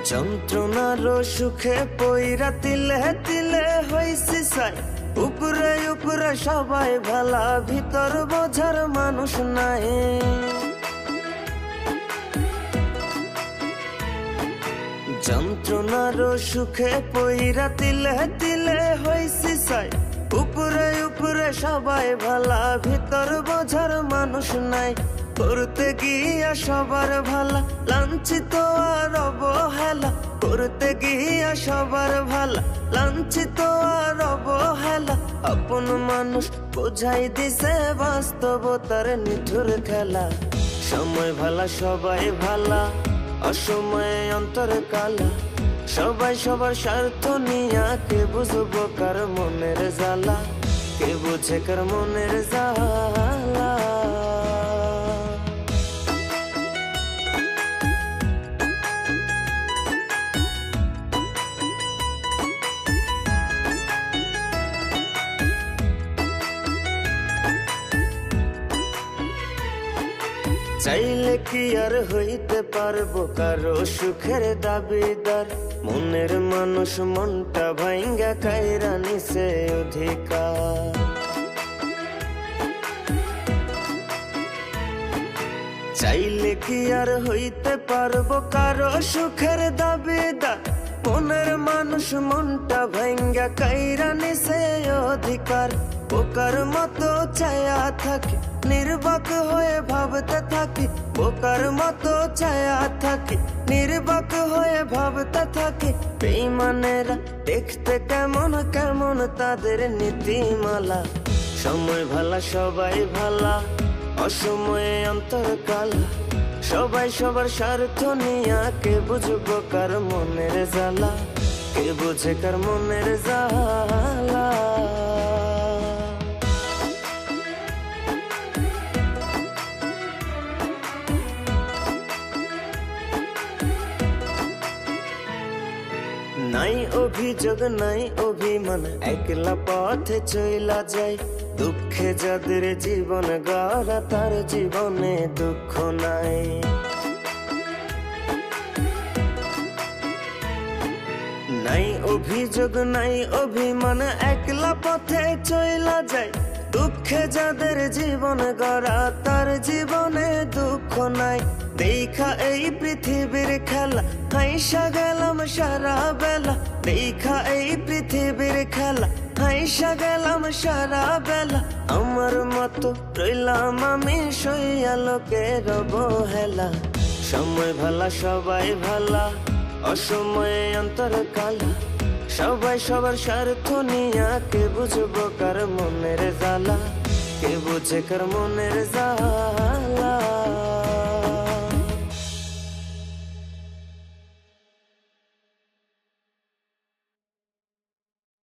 যন্ত্রণার সুখে পইরা তিলে তিলে হইছি সাই। উপরে উপরে সবাই ভালা, ভিতর বোঝার মানুষ নাই। যন্ত্রণার সুখে পইরা তিলে তিলে হইছি সাই। উপরে উপরে সবাই ভালা, ভিতর বোঝার মানুষ নাই। করতে গিয়া সবার ভালা, লাঞ্ছিত আর অবহেলা। করতে গিয়া সবার ভালা, লাঞ্ছিত আর অবহেলা। আপন মানুষ বোঝাই দিছে বাস্তবতার নিঠুর খেলা। সময় ভালা সবাই ভালা, অসময়ে অন্তর কালা। সবাই সবার স্বার্থ নিয়া, কে বুঝবো কার মনের জ্বালা। কে বুঝে কার মনের জ্বালা। চাইলে কি আর হইতে পারবো কারো সুখের দাবিদার। মনের মানুষ মনটা ভাঙ্গা কাইরা নিছে অধিকার। চাইলে কি আর হইতে পারবো কারো সুখের দাবিদার। মনের মানুষ মনটা ভাঙ্গা কাইরা নিছে অধিকার। বোকার মতো চায়া থাকি, নির্বাক হয়ে ভাবতে থাকি। বোকার মতো চায়া থাকি, নির্বাক হয়ে ভাবতে থাকি। বেঈমানেরা দেখতে কেমন কেমন, তাদের নীতিমালা। সময় ভালা সবাই ভালা, অসময়ে অন্তর কালা। সবাই সবার স্বার্থ নিয়া, কে বুঝবো কার মনের জ্বালা। কে বুঝে কার মনের জ্বালা। নাই অভিযোগ নাই অভিমান, একলা পথে চইলা যায়। দুঃখে যাদের জীবন গড়া, তার জীবনে দুঃখ নাই। নাই অভিযোগ নাই অভিমান, একলা পথে চইলা যায়। দুঃখে যাদের জীবন গড়া, তার জীবনে দুঃখ নাই। দেখা এই পৃথিবীর খেলা, হাইসা গেলাম সারা বেলা। দেখা এই পৃথিবীর খেলা, হাইসা গেলাম সারা বেলা। আমার মতো রইলাম আমি সইয়া লোকের অবহেলা। সময় ভালা সবাই ভালা, অসময়ে অন্তর কালা। সবাই সবার স্বার্থ নিয়া, কে বুঝবো কার মনের জ্বালা। কে বুঝে কার মনের জ্বালা।